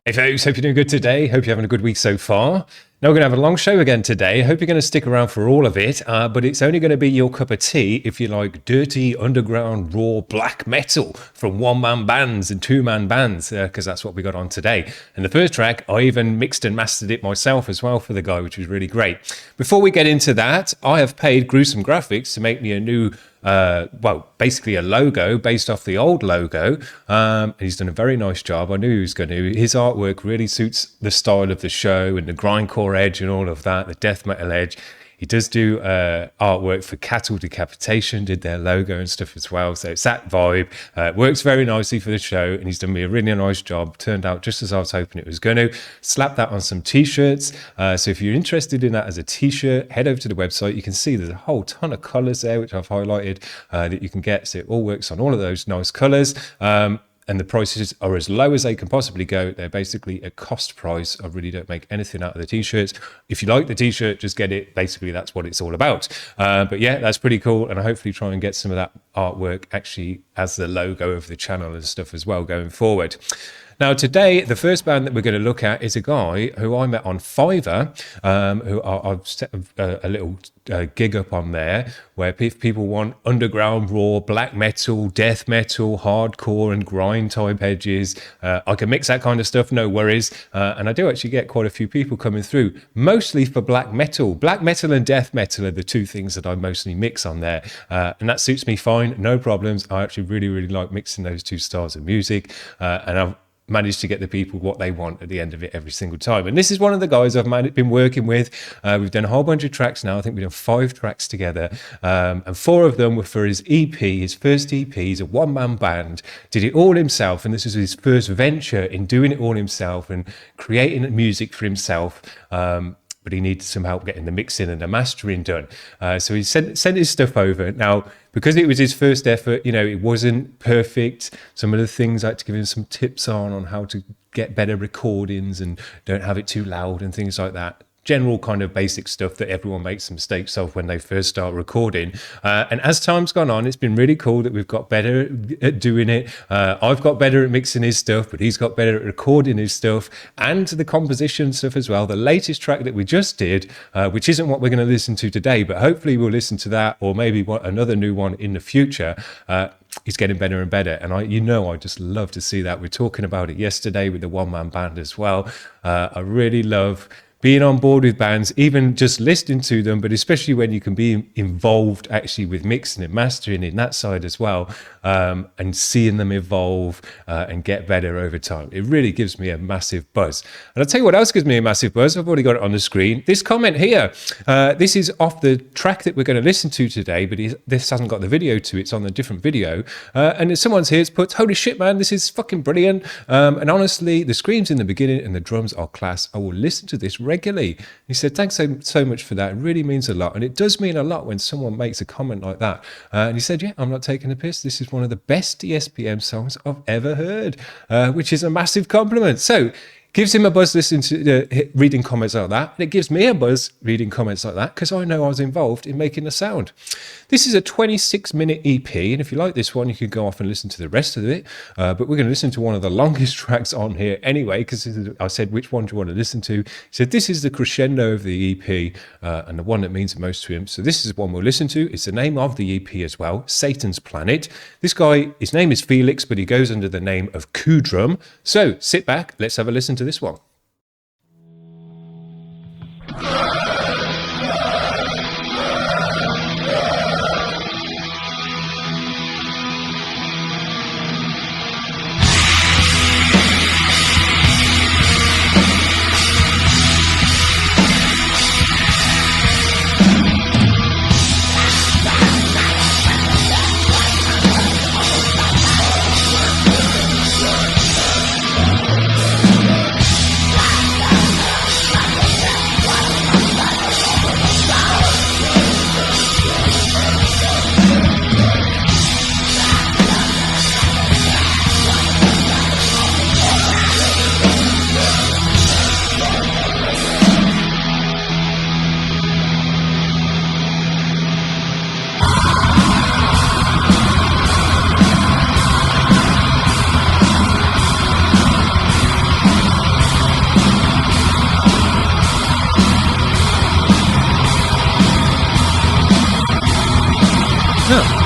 Hey folks, hope you're doing good today. Hope you're having a good week so far. Now we're going to have a long show again today. Hope you're going to stick around for all of it, but it's only going to be your cup of tea if you like dirty, underground, raw black metal from one-man bands and two-man bands, because that's what we got on today. And the first track, I even mixed and mastered it myself as well for the guy, which was really great. Before we get into that, I have paid Gruesome Graphics to make me a new basically a logo based off the old logo, and he's done a very nice job. I knew he was going to. His artwork really suits the style of the show and the grindcore edge and all of that, the death metal edge. He does do artwork for Cattle Decapitation, did their logo and stuff as well. So it's that vibe. It works very nicely for the show, and he's done me a really nice job. Turned out just as I was hoping it was going to. Slap that on some t-shirts. So if you're interested in that as a t-shirt, head over to the website. You can see there's a whole ton of colors there, which I've highlighted, that you can get. So it all works on all of those nice colors. And the prices are as low as they can possibly go. They're basically a cost price. I really don't make anything out of the t-shirts. If you like the t-shirt, just get it. Basically, that's what it's all about. But yeah, that's pretty cool. And I hopefully try and get some of that artwork actually as the logo of the channel and stuff as well going forward. Now, today, the first band that we're going to look at is a guy who I met on Fiverr, who I've set a little gig up on there, where if people want underground, raw, black metal, death metal, hardcore and grind type edges, I can mix that kind of stuff, no worries. And I do actually get quite a few people coming through, mostly for black metal. Black metal and death metal are the two things that I mostly mix on there. And that suits me fine, no problems. I actually really, really like mixing those two styles of music. And I've managed to get the people what they want at the end of it every single time. And this is one of the guys I've been working with. We've done a whole bunch of tracks now. I think we've done 5 tracks together. And 4 of them were for his EP, his first EP. He's a one-man band, did it all himself. And this is his first venture in doing it all himself and creating music for himself. But he needed some help getting the mixing and the mastering done. So he sent his stuff over. Now, because it was his first effort, it wasn't perfect. Some of the things I had to give him some tips on how to get better recordings and don't have it too loud and things like that. General kind of basic stuff that everyone makes mistakes of when they first start recording. And as time's gone on, it's been really cool that we've got better at doing it. I've got better at mixing his stuff, but he's got better at recording his stuff and the composition stuff as well. The latest track that we just did, which isn't what we're going to listen to today, but hopefully we'll listen to that or maybe another new one in the future. He's getting better and better, and I just love to see that. We're talking about it yesterday with the one-man band as well. I really love being on board with bands, even just listening to them, but especially when you can be involved actually with mixing and mastering in that side as well, and seeing them evolve and get better over time. It really gives me a massive buzz. And I'll tell you what else gives me a massive buzz. I've already got it on the screen. This comment here, this is off the track that we're going to listen to today, but this hasn't got the video to it. It's on a different video. And someone's here put, holy shit, man, this is fucking brilliant. And honestly, the screams in the beginning and the drums are class. I will listen to this regularly. He said, thanks so much for that. It really means a lot. And it does mean a lot when someone makes a comment like that. And he said, yeah, I'm not taking a piss. This is one of the best DSPM songs I've ever heard, which is a massive compliment. So gives him a buzz listening to reading comments like that. And it gives me a buzz reading comments like that because I know I was involved in making the sound. This is a 26-minute EP. And if you like this one, you can go off and listen to the rest of it. But we're going to listen to one of the longest tracks on here anyway, because I said, which one do you want to listen to? He said, this is the crescendo of the EP and the one that means the most to him. So this is the one we'll listen to. It's the name of the EP as well, Satan's Planet. This guy, his name is Felix, but he goes under the name of Kudram. So sit back, let's have a listen to this one.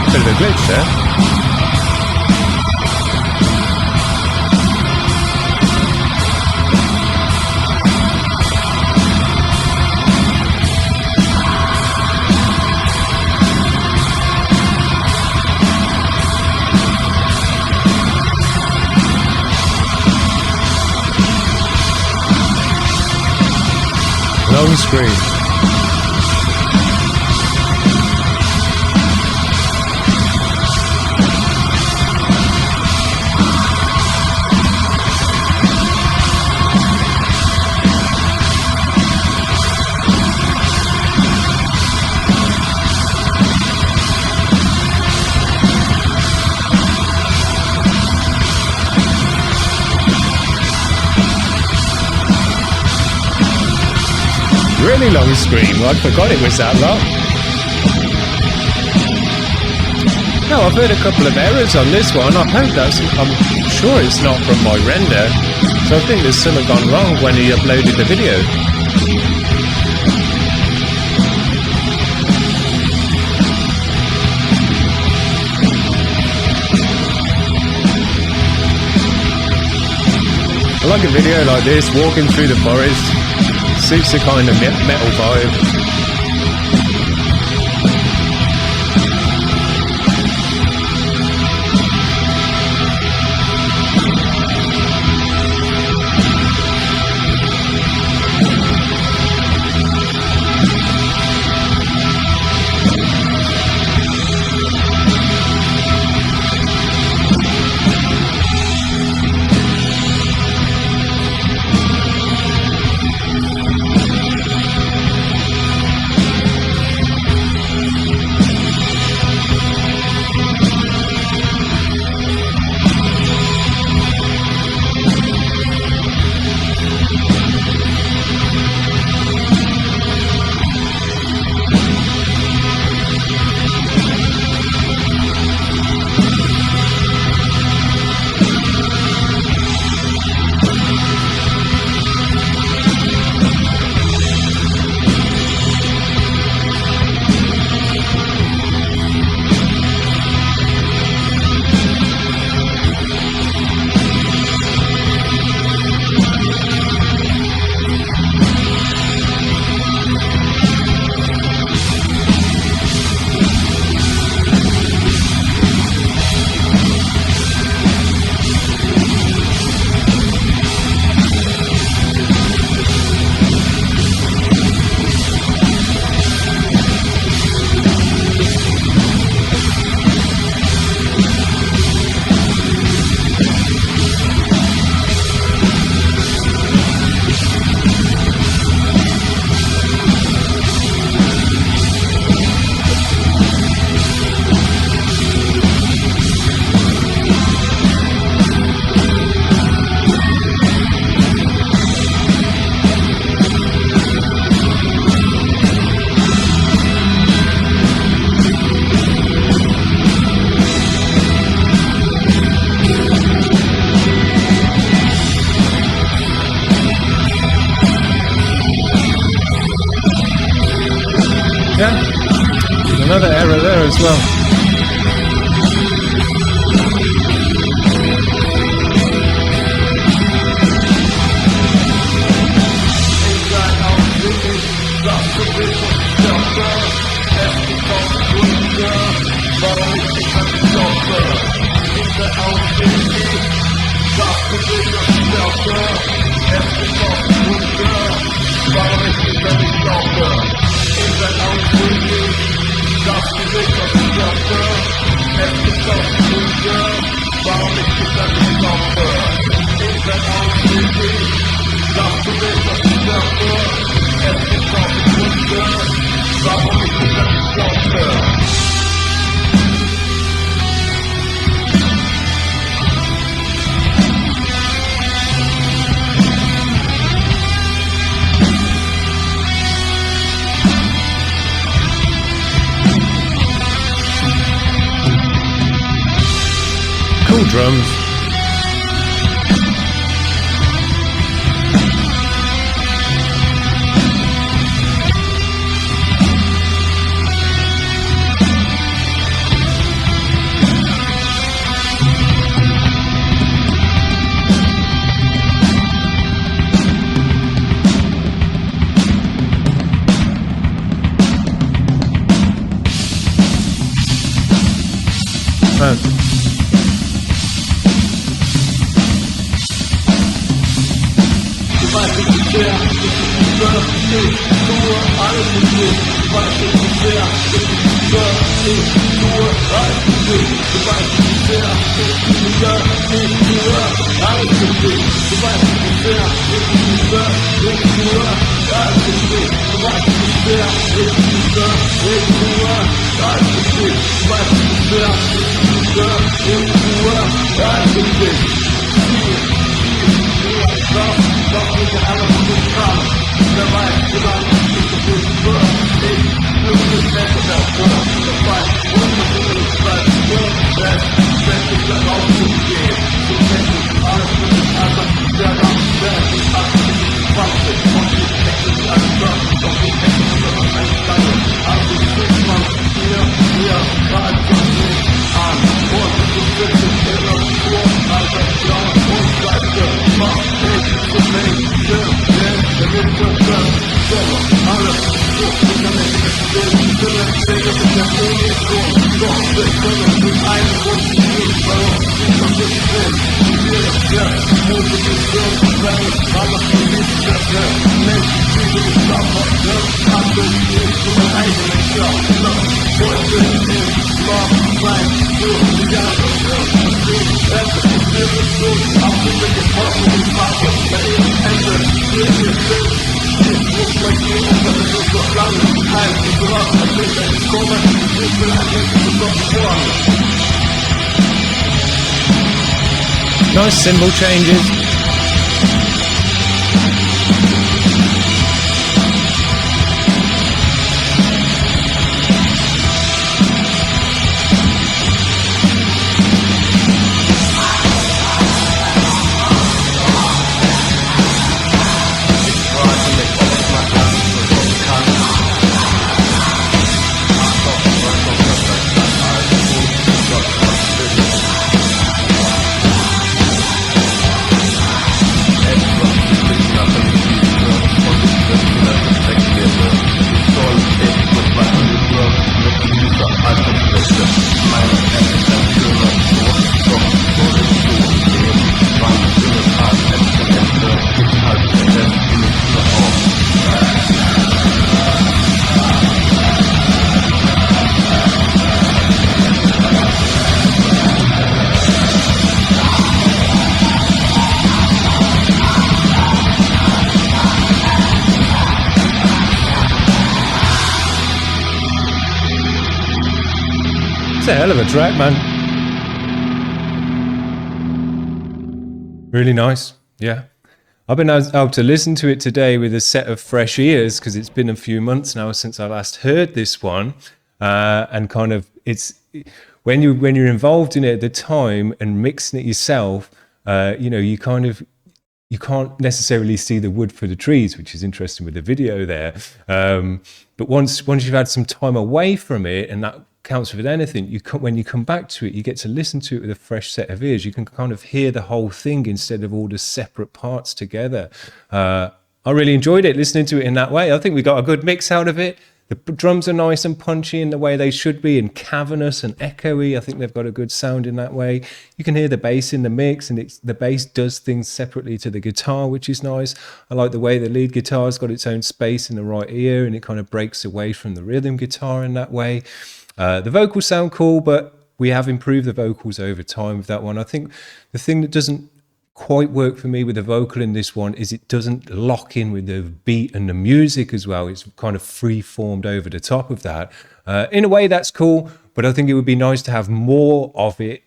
Bit of a glitch there. Long screen. Really long screen. Well, I forgot it was that long. No, I've heard a couple of errors on this one. I'm sure it's not from my render. So I think there's something gone wrong when he uploaded the video. I like a video like this, walking through the forest. Suits the kind of metal vibe. Yeah, another error there as well. Cool drums. Nice cymbal changes. It's a hell of a track, man. Really nice. Yeah. I've been able to listen to it today with a set of fresh ears because it's been a few months now since I last heard this one. And kind of it's when you're involved in it at the time and mixing it yourself, you can't necessarily see the wood for the trees, which is interesting with the video there. But once you've had some time away from it, and that counts with anything, when you come back to it, you get to listen to it with a fresh set of ears. You can kind of hear the whole thing instead of all the separate parts together. I really enjoyed it, listening to it in that way. I think we got a good mix out of it. The drums are nice and punchy in the way they should be, and cavernous and echoey. I think they've got a good sound in that way. You can hear the bass in the mix, and the bass does things separately to the guitar, which is nice. I like the way the lead guitar's got its own space in the right ear, and it kind of breaks away from the rhythm guitar in that way. The vocals sound cool, but we have improved the vocals over time with that one. I think the thing that doesn't quite work for me with the vocal in this one is it doesn't lock in with the beat and the music as well. It's kind of free-formed over the top of that. In a way, that's cool, but I think it would be nice to have more of it,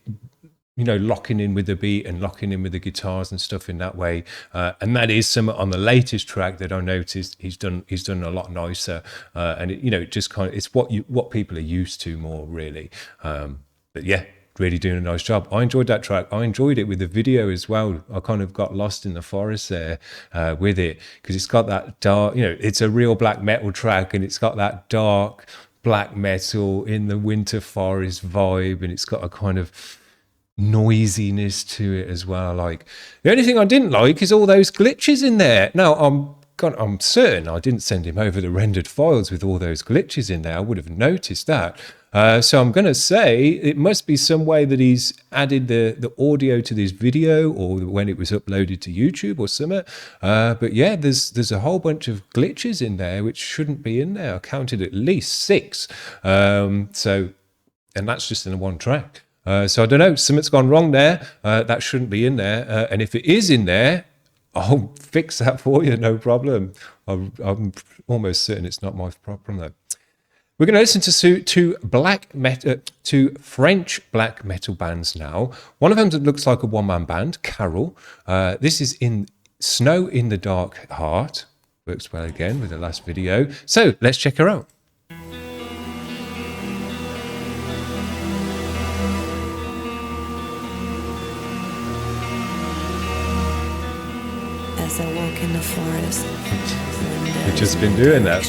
locking in with the beat and locking in with the guitars and stuff in that way. And that is some on the latest track that I noticed he's done a lot nicer. And it just kind of, it's what people are used to more really. But yeah, really doing a nice job. I enjoyed that track. I enjoyed it with the video as well. I kind of got lost in the forest there with it because it's got that dark, it's a real black metal track, and it's got that dark black metal in the winter forest vibe, and it's got a kind of noisiness to it as well. Like, the only thing I didn't like is all those glitches in there. Now, I'm I'm certain I didn't send him over the rendered files with all those glitches in there. I would have noticed that. So I'm going to say it must be some way that he's added the audio to this video, or when it was uploaded to YouTube or something. But yeah, there's a whole bunch of glitches in there which shouldn't be in there. I counted at least 6. And that's just in one track. So I don't know, something's gone wrong there. That shouldn't be in there. And if it is in there, I'll fix that for you, no problem. I'm almost certain it's not my problem though. We're going to listen to two French black metal bands now. One of them looks like a one-man band, Carole. This is in Snow in the Dark Heart. Works well again with the last video. So let's check her out. As I walk in the forest, We've just been doing that.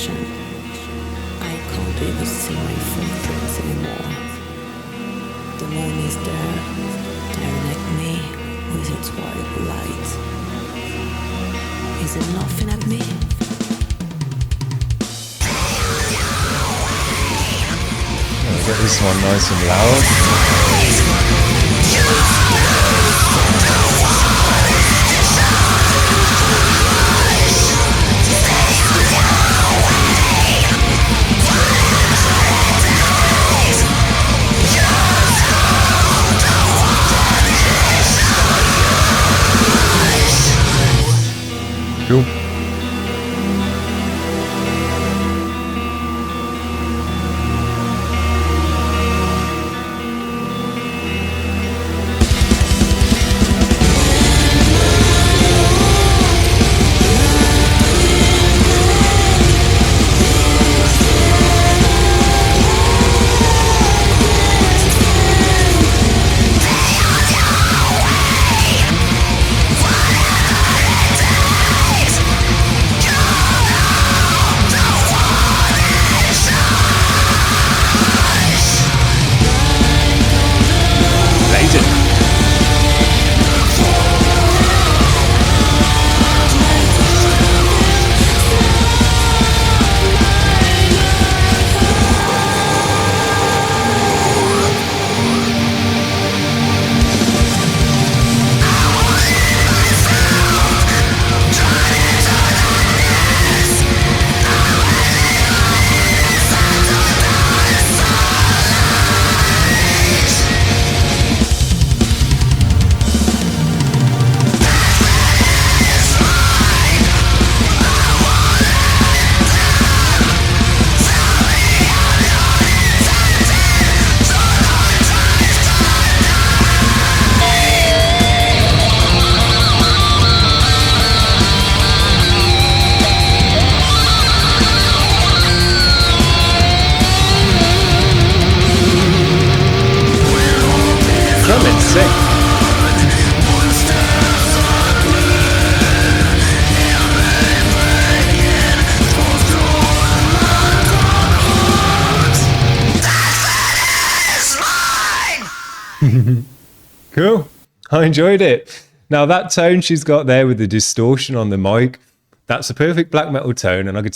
I can't even see my footprints anymore. The moon is there, staring at me with its white light. Is it laughing at me? I'll get this one nice and loud. Cool. Cool. I enjoyed it. Now that tone she's got there with the distortion on the mic, that's a perfect black metal tone, and I can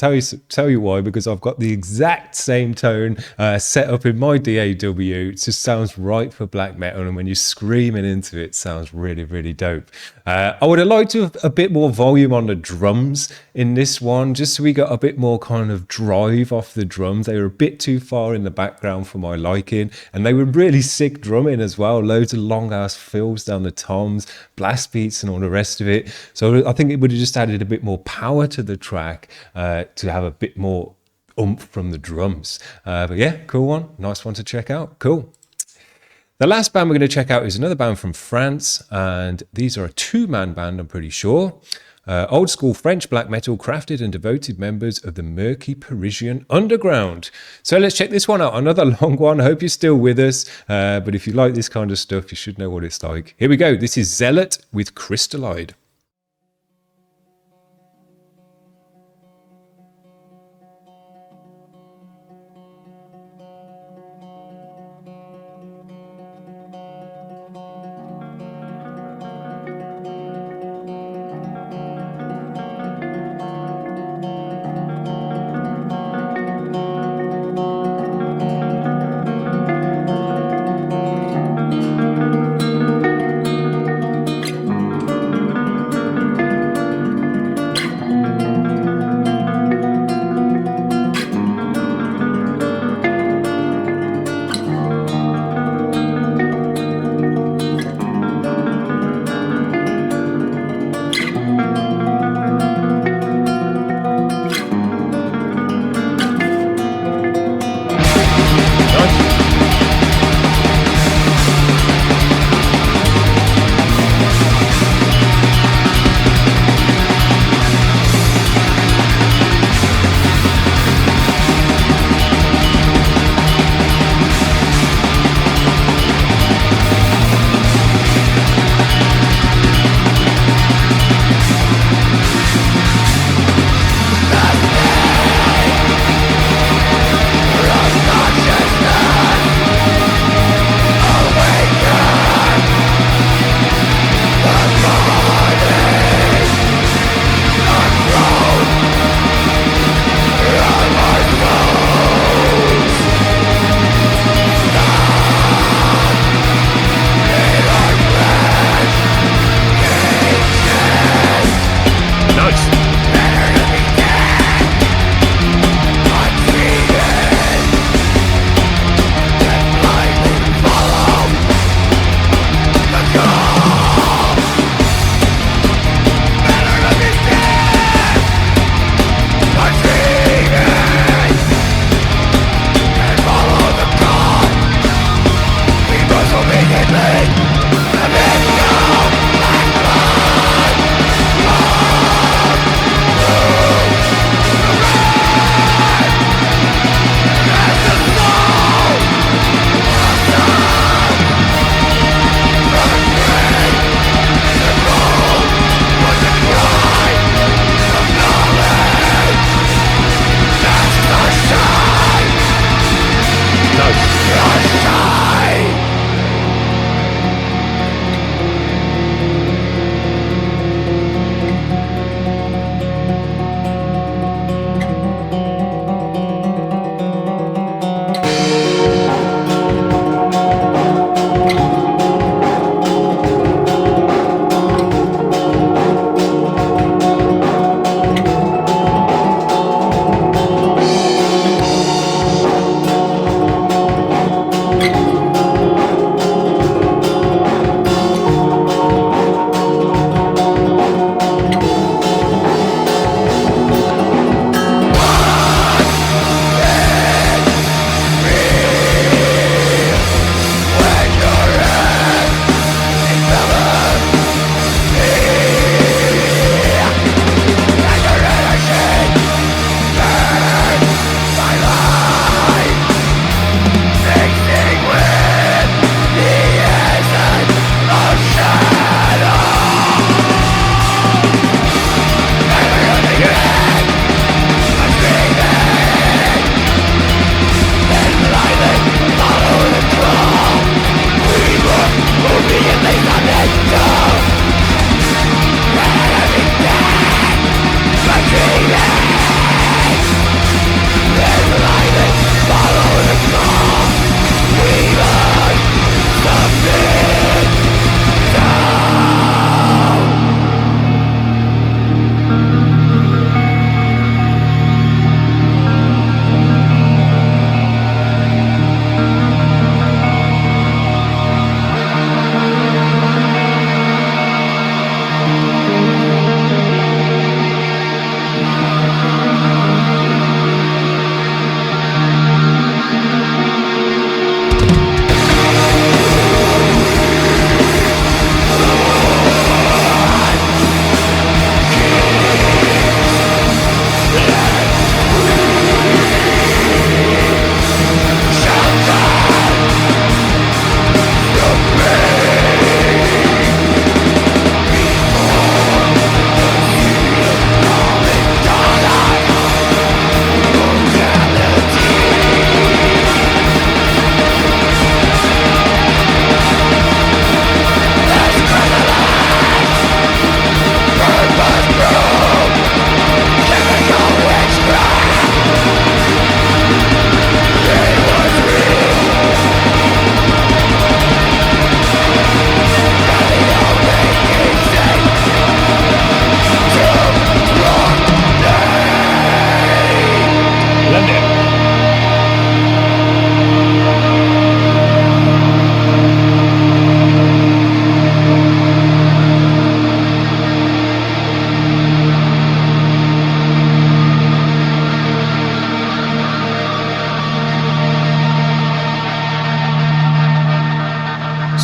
tell you why, because I've got the exact same tone set up in my DAW. It just sounds right for black metal, and when you're screaming into it, it sounds really, really dope. I would have liked to have a bit more volume on the drums in this one, just so we got a bit more kind of drive off the drums. They were a bit too far in the background for my liking, and they were really sick drumming as well. Loads of long ass fills down the toms, blast beats, and all the rest of it. So I think it would have just added a bit more power to the track to have a bit more oomph from the drums. But yeah, cool one. Nice one to check out. Cool. The last band we're going to check out is another band from France, and these are a two-man band, I'm pretty sure. Old school French black metal, crafted and devoted members of the murky Parisian underground. So let's check this one out. Another long one. I hope you're still with us. But if you like this kind of stuff, you should know what it's like. Here we go. This is Zëlot with Chrysalide.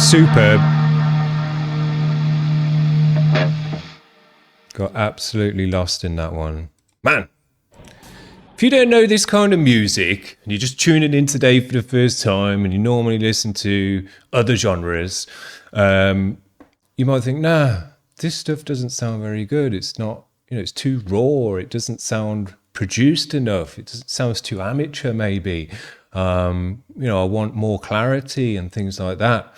superb. Got absolutely lost in that one. Man, if you don't know this kind of music and you're just tuning in today for the first time and you normally listen to other genres, you might think, nah, this stuff doesn't sound very good. It's not, it's too raw. It doesn't sound produced enough. It sounds too amateur maybe. I want more clarity and things like that.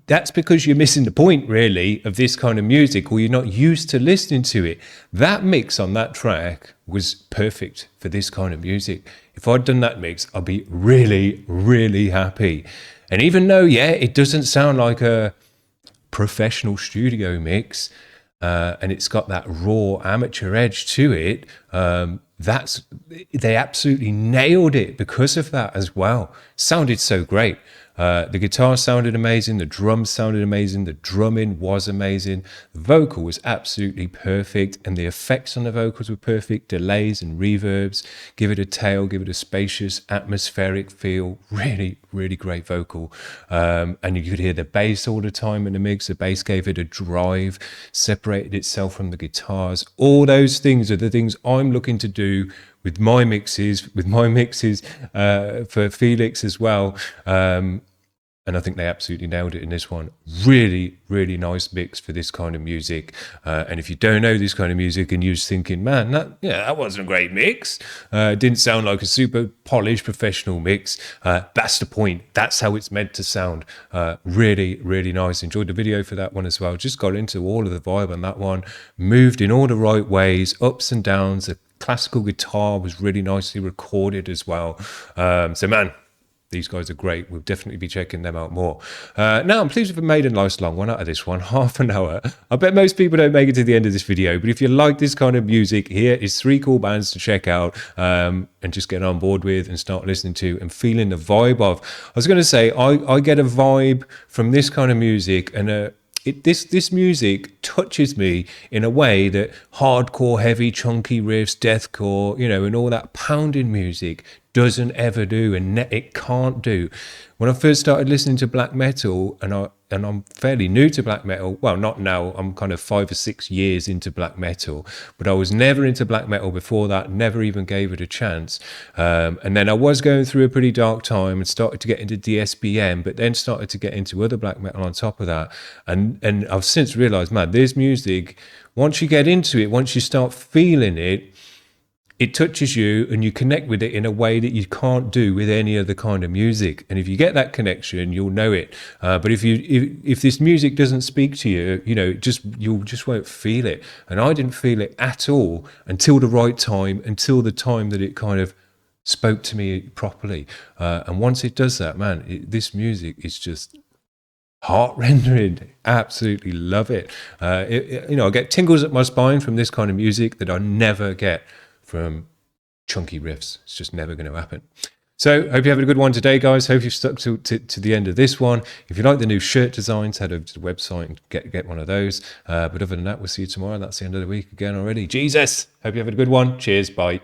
That's because you're missing the point, really, of this kind of music, or you're not used to listening to it. That mix on that track was perfect for this kind of music. If I'd done that mix, I'd be really, really happy. And even though, it doesn't sound like a professional studio mix, and it's got that raw amateur edge to it, they absolutely nailed it because of that as well. Sounded so great. The guitar sounded amazing, the drums sounded amazing, the drumming was amazing, the vocal was absolutely perfect, and the effects on the vocals were perfect, delays and reverbs, give it a tail, give it a spacious, atmospheric feel, really, really great vocal. And you could hear the bass all the time in the mix, the bass gave it a drive, separated itself from the guitars. All those things are the things I'm looking to do with my mixes for Felix as well. And I think they absolutely nailed it in this one. Really, really nice mix for this kind of music. And if you don't know this kind of music and you're just thinking, man, that wasn't a great mix. Didn't sound like a super polished professional mix. That's the point. That's how it's meant to sound. Really, really nice. Enjoyed the video for that one as well. Just got into all of the vibe on that one. Moved in all the right ways, ups and downs. The classical guitar was really nicely recorded as well. So man, these guys are great. We'll definitely be checking them out more. Now, I'm pleased we've made a nice long one out of this one, half an hour. I bet most people don't make it to the end of this video, but if you like this kind of music, here is 3 cool bands to check out and just get on board with and start listening to and feeling the vibe of. I was going to say, I get a vibe from this kind of music, and this music touches me in a way that hardcore, heavy, chunky riffs, deathcore, and all that pounding music doesn't ever do, and it can't do. When I first started listening to black metal, and I'm fairly new to black metal, well, not now, I'm kind of 5 or 6 years into black metal, but I was never into black metal before that, never even gave it a chance. And then I was going through a pretty dark time and started to get into DSBM, but then started to get into other black metal on top of that. And I've since realized, man, this music, once you get into it, once you start feeling it, it touches you and you connect with it in a way that you can't do with any other kind of music. And if you get that connection, you'll know it. But if this music doesn't speak to you, you'll just won't feel it. And I didn't feel it at all until the right time, until the time that it kind of spoke to me properly. And once it does that, man, this music is just heart-rendering. Absolutely love it. I get tingles up my spine from this kind of music that I never get from chunky riffs. It's just never going to happen. So hope you're having a good one today, guys. Hope you've stuck to the end of this one. If you like the new shirt designs, head over to the website and get one of those. But other than that, we'll see you tomorrow. That's the end of the week again already. Jesus! Hope you're having a good one. Cheers. Bye.